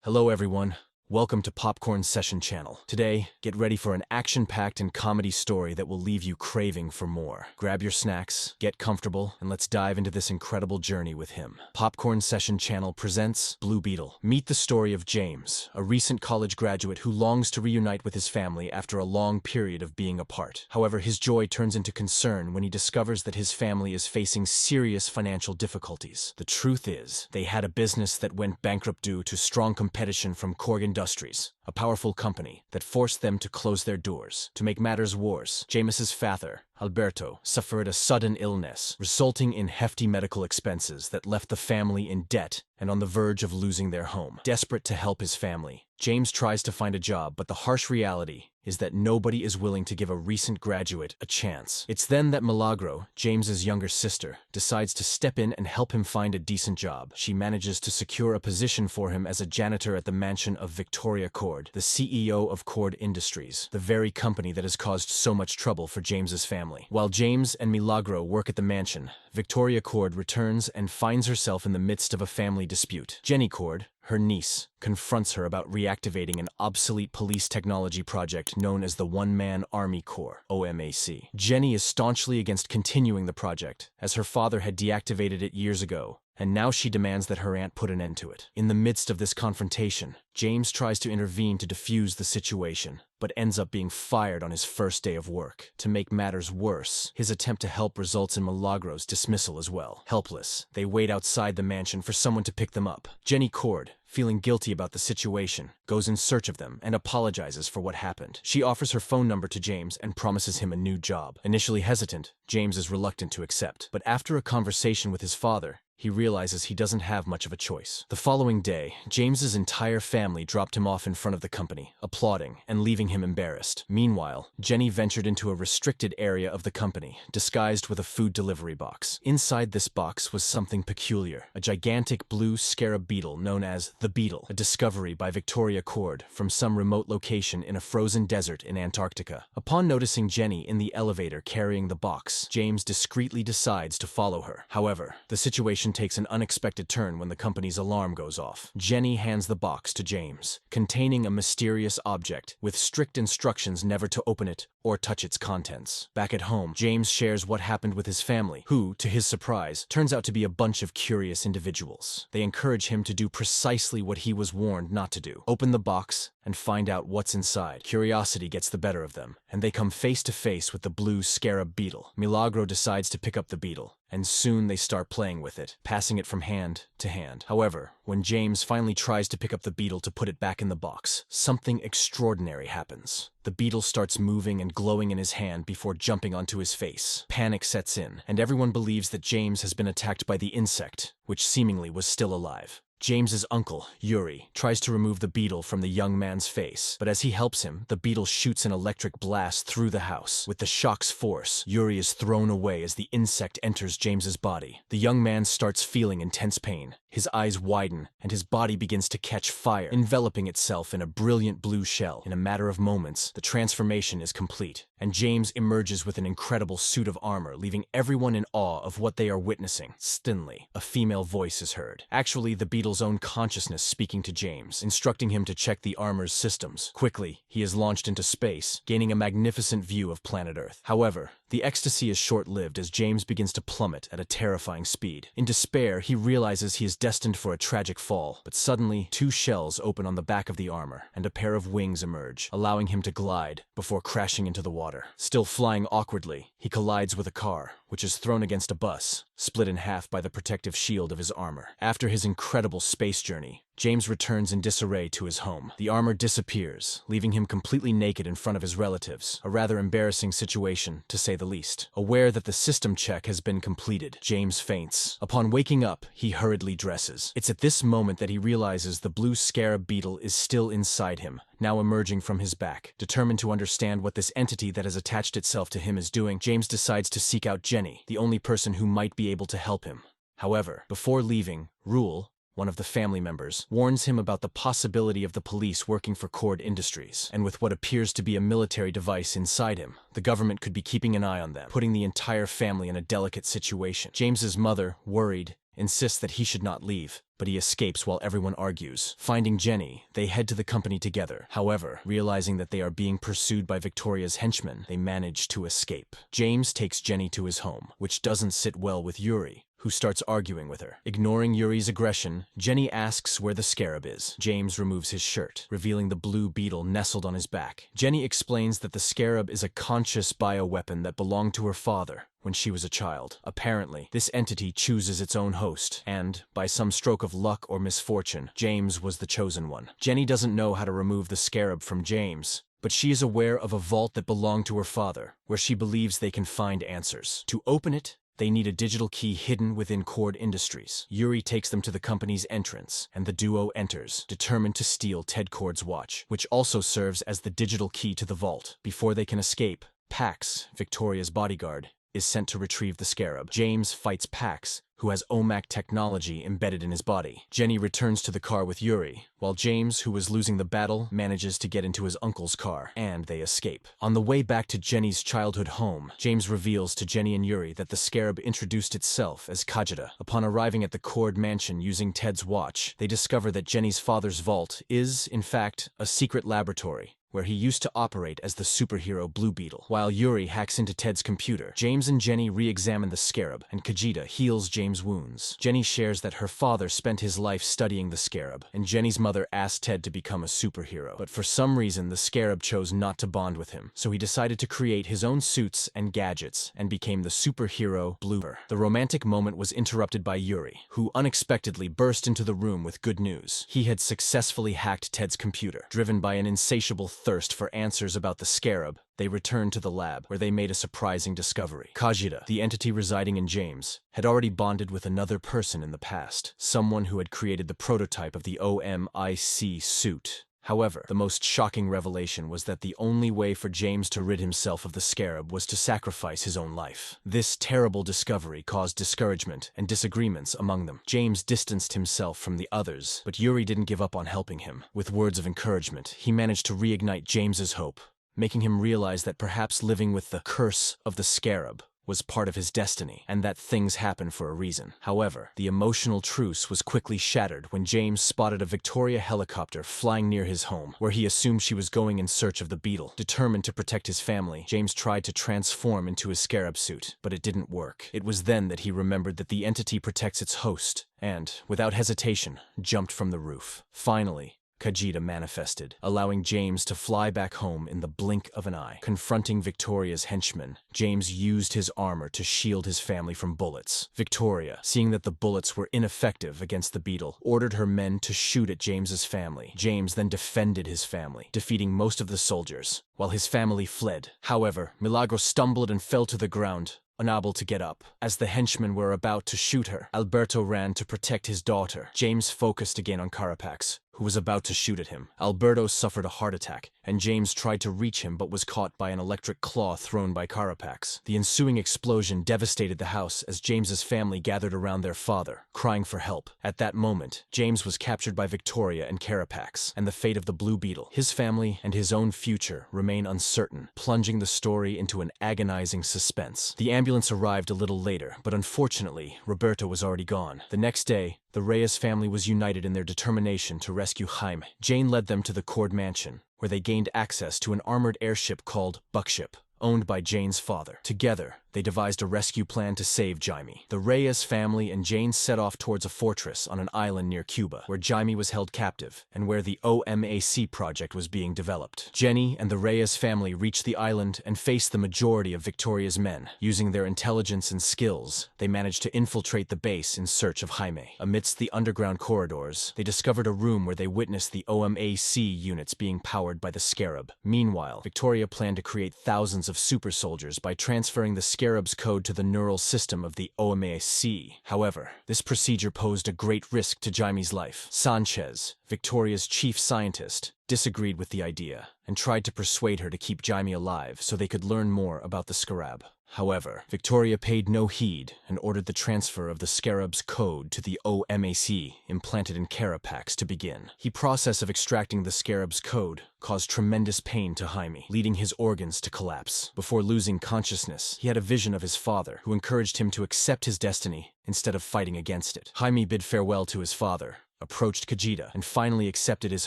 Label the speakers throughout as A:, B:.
A: Hello everyone, welcome to Popcorn Session Channel. Today, get ready for an action-packed and comedy story that will leave you craving for more. Grab your snacks, get comfortable, and let's dive into this incredible journey with him. Popcorn Session Channel presents Blue Beetle. Meet the story of James, a recent college graduate who longs to reunite with his family after a long period of being apart. However, his joy turns into concern when he discovers that his family is facing serious financial difficulties. The truth is, they had a business that went bankrupt due to strong competition from Korg Industries, a powerful company that forced them to close their doors. To make matters worse, James's father, Alberto, suffered a sudden illness, resulting in hefty medical expenses that left the family in debt and on the verge of losing their home. Desperate to help his family, James tries to find a job, but the harsh reality is that nobody is willing to give a recent graduate a chance. It's then that Milagro, James's younger sister, decides to step in and help him find a decent job. She manages to secure a position for him as a janitor at the mansion of Victoria Cord, the CEO of Cord Industries, the very company that has caused so much trouble for James's family. While James and Milagro work at the mansion, Victoria Cord returns and finds herself in the midst of a family dispute. Jenny Cord, her niece, confronts her about reactivating an obsolete police technology project known as the One-Man Army Corps, OMAC. Jenny is staunchly against continuing the project, as her father had deactivated it years ago, and now she demands that her aunt put an end to it. In the midst of this confrontation, James tries to intervene to defuse the situation, but ends up being fired on his first day of work. To make matters worse, his attempt to help results in Milagro's dismissal as well. Helpless, they wait outside the mansion for someone to pick them up. Jenny Cord, feeling guilty about the situation, goes in search of them and apologizes for what happened. She offers her phone number to James and promises him a new job. Initially hesitant, James is reluctant to accept, but after a conversation with his father, he realizes he doesn't have much of a choice. The following day, James's entire family dropped him off in front of the company, applauding and leaving him embarrassed. Meanwhile, Jenny ventured into a restricted area of the company, disguised with a food delivery box. Inside this box was something peculiar, a gigantic blue scarab beetle known as the Beetle, a discovery by Victoria Cord from some remote location in a frozen desert in Antarctica. Upon noticing Jenny in the elevator carrying the box, James discreetly decides to follow her. However, the situation takes an unexpected turn when the company's alarm goes off. Jenny hands the box to James, containing a mysterious object, with strict instructions never to open it or touch its contents. Back at home, James shares what happened with his family, who, to his surprise, turns out to be a bunch of curious individuals. They encourage him to do precisely what he was warned not to do: open the box and find out what's inside. Curiosity gets the better of them, and they come face to face with the blue scarab beetle. Milagro decides to pick up the beetle, and soon they start playing with it, passing it from hand to hand. However, when James finally tries to pick up the beetle to put it back in the box, something extraordinary happens. The beetle starts moving and glowing in his hand before jumping onto his face. Panic sets in, and everyone believes that James has been attacked by the insect, which seemingly was still alive. James's uncle, Yuri, tries to remove the beetle from the young man's face, but as he helps him, the beetle shoots an electric blast through the house. With the shock's force, Yuri is thrown away as the insect enters James's body. The young man starts feeling intense pain. His eyes widen, and his body begins to catch fire, enveloping itself in a brilliant blue shell. In a matter of moments, the transformation is complete, and James emerges with an incredible suit of armor, leaving everyone in awe of what they are witnessing. Suddenly, a female voice is heard. Actually, the beetle's own consciousness speaking to James, instructing him to check the armor's systems. Quickly, he is launched into space, gaining a magnificent view of planet Earth. However, the ecstasy is short-lived as James begins to plummet at a terrifying speed. In despair, he realizes he is destined for a tragic fall, but suddenly, two shells open on the back of the armor, and a pair of wings emerge, allowing him to glide before crashing into the water. Still flying awkwardly, he collides with a car, which is thrown against a bus, split in half by the protective shield of his armor. After his incredible space journey, James returns in disarray to his home. The armor disappears, leaving him completely naked in front of his relatives, a rather embarrassing situation, to say the least. Aware that the system check has been completed, James faints. Upon waking up, he hurriedly dresses. It's at this moment that he realizes the blue scarab beetle is still inside him, now emerging from his back. Determined to understand what this entity that has attached itself to him is doing, James decides to seek out Jenny, the only person who might be able to help him. However, before leaving, Rule, one of the family members, warns him about the possibility of the police working for Cord Industries, and with what appears to be a military device inside him, the government could be keeping an eye on them, putting the entire family in a delicate situation. James's mother, worried, insists that he should not leave, but he escapes while everyone argues. Finding Jenny, they head to the company together. However, realizing that they are being pursued by Victoria's henchmen, they manage to escape. James takes Jenny to his home, which doesn't sit well with Yuri, who starts arguing with her. Ignoring Yuri's aggression, Jenny asks where the scarab is. James removes his shirt, revealing the blue beetle nestled on his back. Jenny explains that the scarab is a conscious bioweapon that belonged to her father when she was a child. Apparently, this entity chooses its own host, and, by some stroke of luck or misfortune, James was the chosen one. Jenny doesn't know how to remove the scarab from James, but she is aware of a vault that belonged to her father, where she believes they can find answers. To open it, they need a digital key hidden within Cord Industries. Yuri takes them to the company's entrance, and the duo enters, determined to steal Ted Cord's watch, which also serves as the digital key to the vault. Before they can escape, Pax, Victoria's bodyguard, is sent to retrieve the scarab. James fights Pax, who has OMAC technology embedded in his body. Jenny returns to the car with Yuri, while James, who was losing the battle, manages to get into his uncle's car, and they escape. On the way back to Jenny's childhood home, James reveals to Jenny and Yuri that the scarab introduced itself as Kajita. Upon arriving at the Cord mansion using Ted's watch, they discover that Jenny's father's vault is, in fact, a secret laboratory, where he used to operate as the superhero Blue Beetle. While Yuri hacks into Ted's computer, James and Jenny re-examine the scarab, and Kajita heals James' wounds. Jenny shares that her father spent his life studying the scarab, and Jenny's mother asked Ted to become a superhero. But for some reason, the scarab chose not to bond with him, so he decided to create his own suits and gadgets, and became the superhero Blue Beetle. The romantic moment was interrupted by Yuri, who unexpectedly burst into the room with good news. He had successfully hacked Ted's computer. Driven by an insatiable thirst for answers about the scarab, they returned to the lab, where they made a surprising discovery. Kajita, the entity residing in James, had already bonded with another person in the past, someone who had created the prototype of the OMIC suit. However, the most shocking revelation was that the only way for James to rid himself of the scarab was to sacrifice his own life. This terrible discovery caused discouragement and disagreements among them. James distanced himself from the others, but Yuri didn't give up on helping him. With words of encouragement, he managed to reignite James's hope, making him realize that perhaps living with the curse of the scarab was part of his destiny, and that things happen for a reason. However, the emotional truce was quickly shattered when James spotted a Victoria helicopter flying near his home, where he assumed she was going in search of the beetle. Determined to protect his family, James tried to transform into his scarab suit, but it didn't work. It was then that he remembered that the entity protects its host, and, without hesitation, jumped from the roof. Finally, Kajita manifested, allowing James to fly back home in the blink of an eye. Confronting Victoria's henchmen, James used his armor to shield his family from bullets. Victoria, seeing that the bullets were ineffective against the beetle, ordered her men to shoot at James's family. James then defended his family, defeating most of the soldiers, while his family fled. However, Milagro stumbled and fell to the ground, unable to get up. As the henchmen were about to shoot her, Alberto ran to protect his daughter. James focused again on Carapax, who was about to shoot at him. Alberto suffered a heart attack, and James tried to reach him but was caught by an electric claw thrown by Carapax. The ensuing explosion devastated the house as James's family gathered around their father, crying for help. At that moment, James was captured by Victoria and Carapax, and the fate of the Blue Beetle, his family, and his own future remain uncertain, plunging the story into an agonizing suspense. The ambulance arrived a little later, but unfortunately, Roberto was already gone. The next day, the Reyes family was united in their determination to rescue Jaime. Jane led them to the Cord mansion, where they gained access to an armored airship called Buckship, owned by Jane's father. Together, they devised a rescue plan to save Jaime. The Reyes family and Jane set off towards a fortress on an island near Cuba, where Jaime was held captive, and where the OMAC project was being developed. Jenny and the Reyes family reached the island and faced the majority of Victoria's men. Using their intelligence and skills, they managed to infiltrate the base in search of Jaime. Amidst the underground corridors, they discovered a room where they witnessed the OMAC units being powered by the scarab. Meanwhile, Victoria planned to create thousands of super soldiers by transferring the scarab's code to the neural system of the OMAC. However, this procedure posed a great risk to Jaime's life. Sanchez, Victoria's chief scientist, disagreed with the idea and tried to persuade her to keep Jaime alive so they could learn more about the scarab. However, Victoria paid no heed and ordered the transfer of the scarab's code to the OMAC implanted in Carapax to begin. The process of extracting the scarab's code caused tremendous pain to Jaime, leading his organs to collapse. Before losing consciousness, he had a vision of his father, who encouraged him to accept his destiny instead of fighting against it. Jaime bid farewell to his father, approached Kajita, and finally accepted his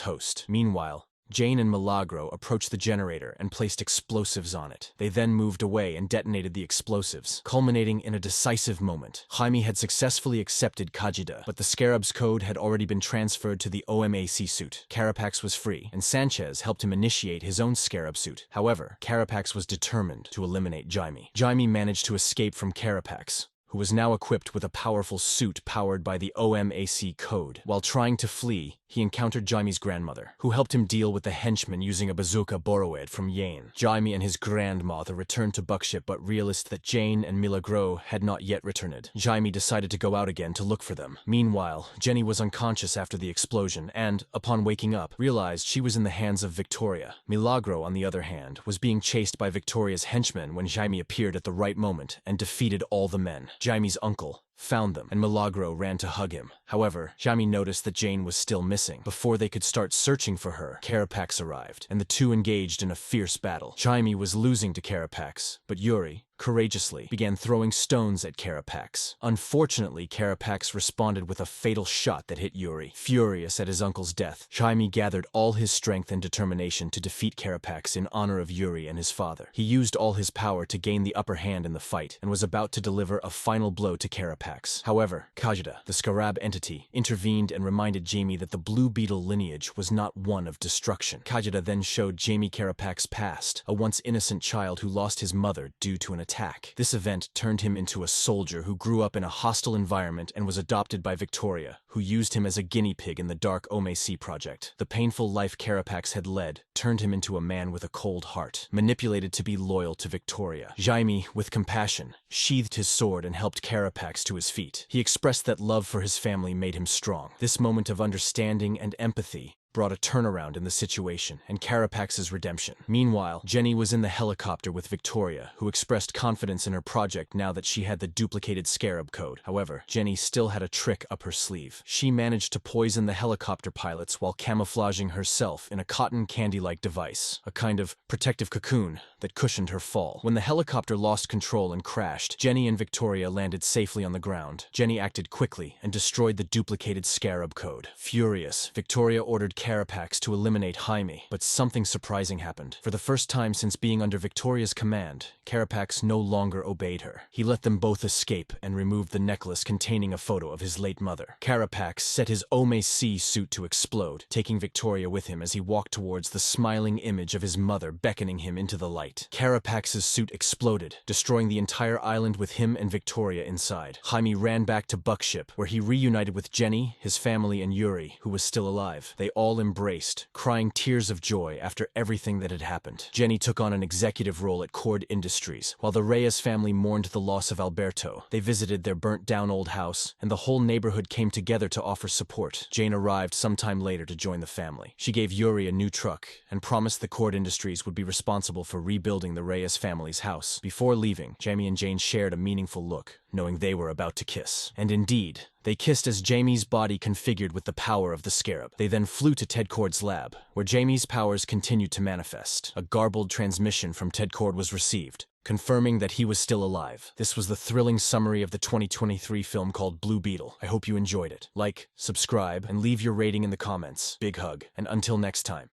A: host. Meanwhile, Jane and Milagro approached the generator and placed explosives on it. They then moved away and detonated the explosives, culminating in a decisive moment. Jaime had successfully accepted Kajita, but the scarab's code had already been transferred to the OMAC suit. Carapax was free, and Sanchez helped him initiate his own scarab suit. However, Carapax was determined to eliminate Jaime. Jaime managed to escape from Carapax, who was now equipped with a powerful suit powered by the OMAC code. While trying to flee, he encountered Jaime's grandmother, who helped him deal with the henchman using a bazooka borrowed from Yane. Jaime and his grandmother returned to Buckship but realized that Jane and Milagro had not yet returned. Jaime decided to go out again to look for them. Meanwhile, Jenny was unconscious after the explosion and, upon waking up, realized she was in the hands of Victoria. Milagro, on the other hand, was being chased by Victoria's henchmen when Jaime appeared at the right moment and defeated all the men. Jaime's uncle found them, and Milagro ran to hug him. However, Jaime noticed that Jane was still missing. Before they could start searching for her, Carapax arrived, and the two engaged in a fierce battle. Jaime was losing to Carapax, but Yuri courageously began throwing stones at Carapax. Unfortunately, Carapax responded with a fatal shot that hit Yuri. Furious at his uncle's death, Jaime gathered all his strength and determination to defeat Carapax in honor of Yuri and his father. He used all his power to gain the upper hand in the fight, and was about to deliver a final blow to Carapax. However, Kajita, the Scarab entity, intervened and reminded Jaime that the Blue Beetle lineage was not one of destruction. Kajita then showed Jaime Carapax's past, a once innocent child who lost his mother due to an attack. This event turned him into a soldier who grew up in a hostile environment and was adopted by Victoria, who used him as a guinea pig in the Dark OMAC project. The painful life Carapax had led turned him into a man with a cold heart, manipulated to be loyal to Victoria. Jaime, with compassion, sheathed his sword and helped Carapax to his feet. He expressed that love for his family made him strong. This moment of understanding and empathy brought a turnaround in the situation and Carapax's redemption. Meanwhile, Jenny was in the helicopter with Victoria, who expressed confidence in her project now that she had the duplicated scarab code. However, Jenny still had a trick up her sleeve. She managed to poison the helicopter pilots while camouflaging herself in a cotton candy-like device, a kind of protective cocoon that cushioned her fall. When the helicopter lost control and crashed, Jenny and Victoria landed safely on the ground. Jenny acted quickly and destroyed the duplicated scarab code. Furious, Victoria ordered Carapax to eliminate Jaime, but something surprising happened. For the first time since being under Victoria's command, Carapax no longer obeyed her. He let them both escape and removed the necklace containing a photo of his late mother. Carapax set his OMAC suit to explode, taking Victoria with him as he walked towards the smiling image of his mother beckoning him into the light. Carapax's suit exploded, destroying the entire island with him and Victoria inside. Jaime ran back to Buckship, where he reunited with Jenny, his family, and Yuri, who was still alive. They all embraced, crying tears of joy after everything that had happened. Jenny took on an executive role at Cord Industries, while the Reyes family mourned the loss of Alberto. They visited their burnt-down old house, and the whole neighborhood came together to offer support. Jane arrived sometime later to join the family. She gave Yuri a new truck and promised the Cord Industries would be responsible for rebuilding the Reyes family's house. Before leaving, Jaime and Jane shared a meaningful look, knowing they were about to kiss. And indeed, they kissed as Jaime's body configured with the power of the scarab. They then flew to Ted Cord's lab, where Jaime's powers continued to manifest. A garbled transmission from Ted Cord was received, confirming that he was still alive. This was the thrilling summary of the 2023 film called Blue Beetle. I hope you enjoyed it. Like, subscribe, and leave your rating in the comments. Big hug, and until next time.